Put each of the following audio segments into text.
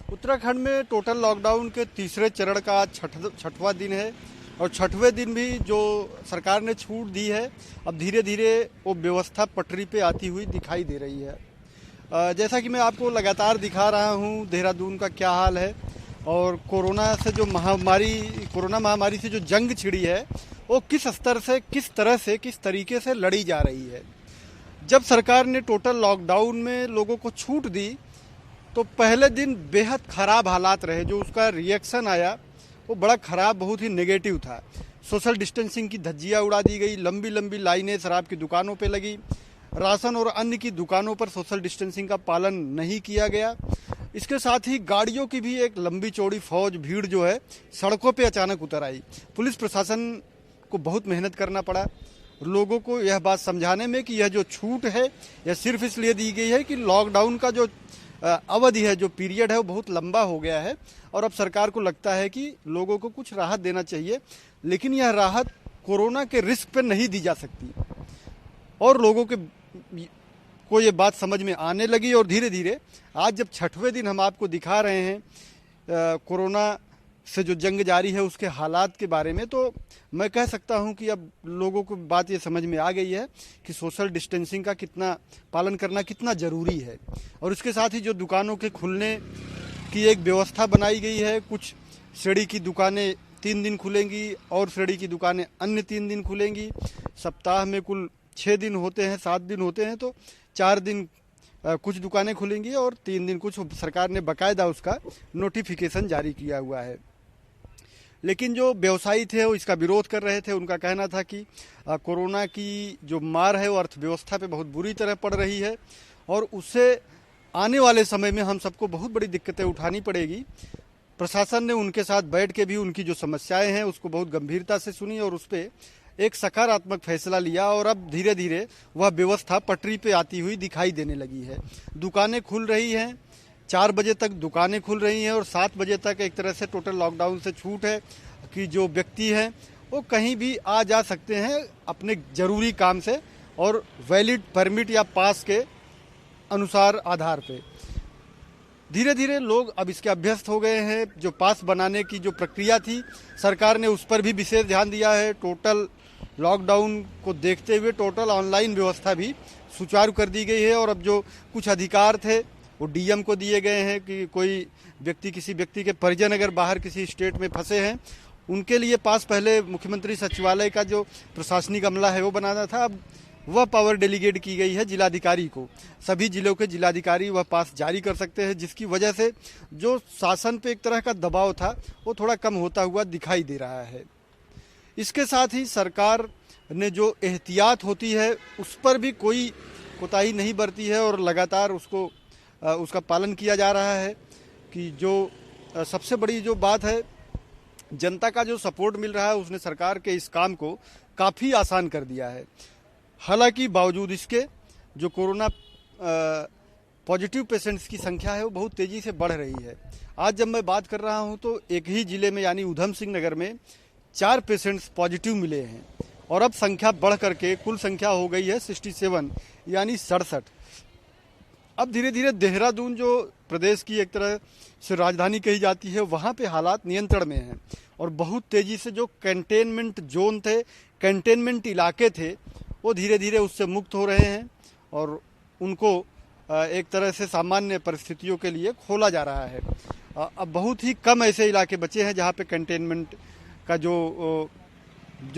उत्तराखंड में total lockdown के तीसरे चरण का आज छठवां दिन है और छठवें दिन भी जो सरकार ने छूट दी है, अब धीरे धीरे वो व्यवस्था पटरी पे आती हुई दिखाई दे रही है। जैसा कि मैं आपको लगातार दिखा रहा हूँ देहरादून का क्या हाल है और कोरोना महामारी से जो जंग छिड़ी है वो किस स्तर से, किस तरह से, किस तरीके से लड़ी जा रही है। जब सरकार ने टोटल लॉकडाउन में लोगों को छूट दी तो पहले दिन बेहद ख़राब हालात रहे। जो उसका रिएक्शन आया वो बड़ा ख़राब, बहुत ही नेगेटिव था। सोशल डिस्टेंसिंग की धज्जियाँ उड़ा दी गई, लंबी लंबी लाइनें शराब की दुकानों पे लगी, राशन और अन्य की दुकानों पर सोशल डिस्टेंसिंग का पालन नहीं किया गया। इसके साथ ही गाड़ियों की भी एक लंबी चौड़ी फौज, भीड़ जो है सड़कों पे अचानक उतर आई। पुलिस प्रशासन को बहुत मेहनत करना पड़ा लोगों को यह बात समझाने में कि यह जो छूट है यह सिर्फ इसलिए दी गई है कि लॉकडाउन का जो अवधि है, जो पीरियड है, वो बहुत लंबा हो गया है और अब सरकार को लगता है कि लोगों को कुछ राहत देना चाहिए। लेकिन यह राहत कोरोना के रिस्क पर नहीं दी जा सकती और लोगों को ये बात समझ में आने लगी और धीरे धीरे आज जब छठवें दिन हम आपको दिखा रहे हैं कोरोना से जो जंग जारी है उसके हालात के बारे में, तो मैं कह सकता हूं कि अब लोगों को बात ये समझ में आ गई है कि सोशल डिस्टेंसिंग का कितना पालन करना कितना ज़रूरी है। और इसके साथ ही जो दुकानों के खुलने की एक व्यवस्था बनाई गई है, कुछ श्रेणी की दुकानें 3 दिन खुलेंगी और श्रेणी की दुकानें अन्य 3 दिन खुलेंगी। सप्ताह में कुल 6 दिन होते हैं, 7 दिन होते हैं, तो 4 दिन कुछ दुकानें खुलेंगी और 3 दिन कुछ। सरकार ने बाकायदा उसका नोटिफिकेशन जारी किया हुआ है। लेकिन जो व्यवसायी थे वो इसका विरोध कर रहे थे। उनका कहना था कि कोरोना की जो मार है वो अर्थव्यवस्था पे बहुत बुरी तरह पड़ रही है और उससे आने वाले समय में हम सबको बहुत बड़ी दिक्कतें उठानी पड़ेगी। प्रशासन ने उनके साथ बैठ के भी उनकी जो समस्याएं हैं उसको बहुत गंभीरता से सुनी और उस पर एक सकारात्मक फैसला लिया और अब धीरे धीरे वह व्यवस्था पटरी पे आती हुई दिखाई देने लगी है। दुकानें खुल रही हैं, 4 बजे तक दुकानें खुल रही हैं और 7 बजे तक एक तरह से टोटल लॉकडाउन से छूट है कि जो व्यक्ति हैं वो कहीं भी आ जा सकते हैं अपने ज़रूरी काम से और वैलिड परमिट या पास के अनुसार आधार पे। धीरे धीरे लोग अब इसके अभ्यस्त हो गए हैं। जो पास बनाने की जो प्रक्रिया थी सरकार ने उस पर भी विशेष ध्यान दिया है। टोटल लॉकडाउन को देखते हुए टोटल ऑनलाइन व्यवस्था भी सुचारू कर दी गई है और अब जो कुछ अधिकार थे वो डीएम को दिए गए हैं कि कोई व्यक्ति, किसी व्यक्ति के परिजन अगर बाहर किसी स्टेट में फंसे हैं उनके लिए पास पहले मुख्यमंत्री सचिवालय का जो प्रशासनिक अमला है वो बनाना था, अब वह पावर डेलीगेट की गई है जिलाधिकारी को। सभी जिलों के जिलाधिकारी वह पास जारी कर सकते हैं, जिसकी वजह से जो शासन पे एक तरह का दबाव था वो थोड़ा कम होता हुआ दिखाई दे रहा है। इसके साथ ही सरकार ने जो एहतियात होती है उस पर भी कोई कोताही नहीं बरती है और लगातार उसका पालन किया जा रहा है कि जो सबसे बड़ी जो बात है, जनता का जो सपोर्ट मिल रहा है उसने सरकार के इस काम को काफ़ी आसान कर दिया है। हालांकि बावजूद इसके जो कोरोना पॉजिटिव पेशेंट्स की संख्या है वो बहुत तेज़ी से बढ़ रही है। आज जब मैं बात कर रहा हूं तो एक ही ज़िले में यानी ऊधम सिंह नगर में 4 पेशेंट्स पॉजिटिव मिले हैं और अब संख्या बढ़ करके कुल संख्या हो गई है 67 यानी 67। अब धीरे धीरे देहरादून जो प्रदेश की एक तरह से राजधानी कही जाती है वहाँ पे हालात नियंत्रण में हैं और बहुत तेज़ी से जो कंटेनमेंट जोन थे, कंटेनमेंट इलाके थे, वो धीरे धीरे उससे मुक्त हो रहे हैं और उनको एक तरह से सामान्य परिस्थितियों के लिए खोला जा रहा है। अब बहुत ही कम ऐसे इलाके बचे हैं जहाँ पे कंटेनमेंट का जो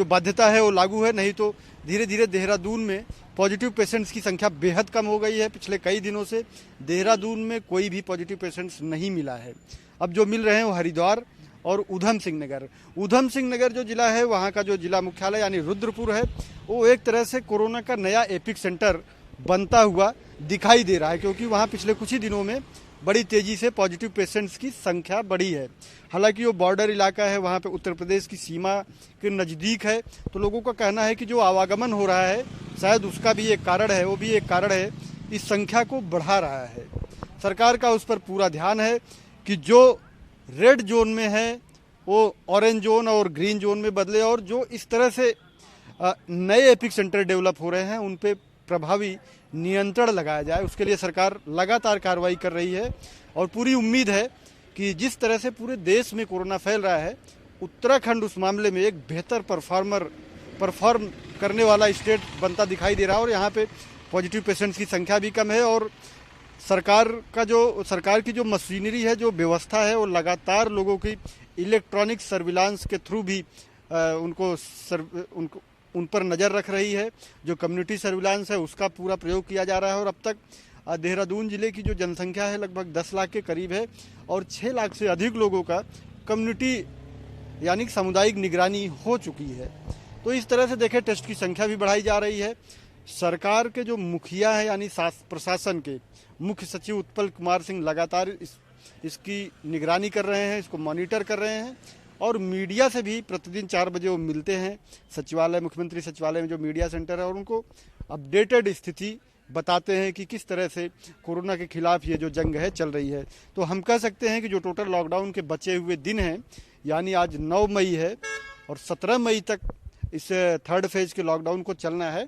बाध्यता है वो लागू है, नहीं तो धीरे धीरे देहरादून में पॉजिटिव पेशेंट्स की संख्या बेहद कम हो गई है। पिछले कई दिनों से देहरादून में कोई भी पॉजिटिव पेशेंट्स नहीं मिला है। अब जो मिल रहे हैं वो हरिद्वार और ऊधम सिंह नगर। ऊधम सिंह नगर जो जिला है वहाँ का जो जिला मुख्यालय यानी रुद्रपुर है वो एक तरह से कोरोना का नया एपिक सेंटर बनता हुआ दिखाई दे रहा है, क्योंकि वहाँ पिछले कुछ ही दिनों में बड़ी तेज़ी से पॉजिटिव पेशेंट्स की संख्या बढ़ी है। हालांकि वो बॉर्डर इलाका है, वहाँ पे उत्तर प्रदेश की सीमा के नज़दीक है, तो लोगों का कहना है कि जो आवागमन हो रहा है शायद उसका भी एक कारण है, वो भी एक कारण है इस संख्या को बढ़ा रहा है। सरकार का उस पर पूरा ध्यान है कि जो रेड जोन में है वो ऑरेंज जोन और ग्रीन जोन में बदले और जो इस तरह से नए एपिक सेंटर डेवलप हो रहे हैं उन पे प्रभावी नियंत्रण लगाया जाए। उसके लिए सरकार लगातार कार्रवाई कर रही है और पूरी उम्मीद है कि जिस तरह से पूरे देश में कोरोना फैल रहा है, उत्तराखंड उस मामले में एक बेहतर परफॉर्म करने वाला स्टेट बनता दिखाई दे रहा है। और यहाँ पे पॉजिटिव पेशेंट्स की संख्या भी कम है और सरकार की जो मशीनरी है, जो व्यवस्था है, वो लगातार लोगों की इलेक्ट्रॉनिक सर्विलांस के थ्रू भी उन पर नज़र रख रही है। जो कम्युनिटी सर्विलांस है उसका पूरा प्रयोग किया जा रहा है। और अब तक देहरादून जिले की जो जनसंख्या है लगभग 10 लाख के करीब है और 6 लाख से अधिक लोगों का कम्युनिटी यानी सामुदायिक निगरानी हो चुकी है। तो इस तरह से देखें, टेस्ट की संख्या भी बढ़ाई जा रही है। सरकार के जो मुखिया है यानी प्रशासन के मुख्य सचिव उत्पल कुमार सिंह लगातार इसकी निगरानी कर रहे हैं, इसको मॉनिटर कर रहे हैं। और मीडिया से भी प्रतिदिन 4 बजे वो मिलते हैं सचिवालय, मुख्यमंत्री सचिवालय में जो मीडिया सेंटर है, और उनको अपडेटेड स्थिति बताते हैं कि किस तरह से कोरोना के खिलाफ ये जो जंग है चल रही है। तो हम कह सकते हैं कि जो टोटल लॉकडाउन के बचे हुए दिन हैं, यानी आज 9 मई है और 17 मई तक इस 3rd फेज के लॉकडाउन को चलना है।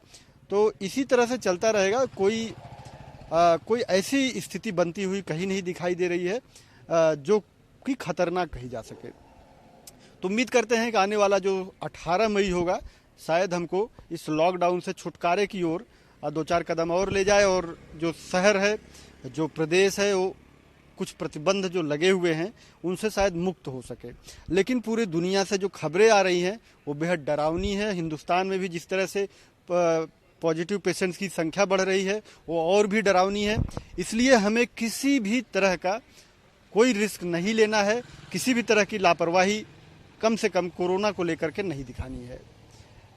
तो इसी तरह से चलता रहेगा। कोई ऐसी स्थिति बनती हुई कहीं नहीं दिखाई दे रही है जो कि खतरनाक कही जा सके। तो उम्मीद करते हैं कि आने वाला जो 18 मई होगा, शायद हमको इस लॉकडाउन से छुटकारे की ओर 2-4 कदम और ले जाए और जो शहर है, जो प्रदेश है, वो कुछ प्रतिबंध जो लगे हुए हैं उनसे शायद मुक्त हो सके। लेकिन पूरी दुनिया से जो खबरें आ रही हैं वो बेहद डरावनी है। हिंदुस्तान में भी जिस तरह से पॉजिटिव पेशेंट्स की संख्या बढ़ रही है वो और भी डरावनी है। इसलिए हमें किसी भी तरह का कोई रिस्क नहीं लेना है, किसी भी तरह की लापरवाही कम से कम कोरोना को लेकर के नहीं दिखानी है।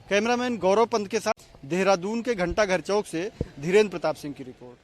कैमरामैन गौरव पंत के साथ देहरादून के घंटाघर चौक से धीरेन्द्र प्रताप सिंह की रिपोर्ट।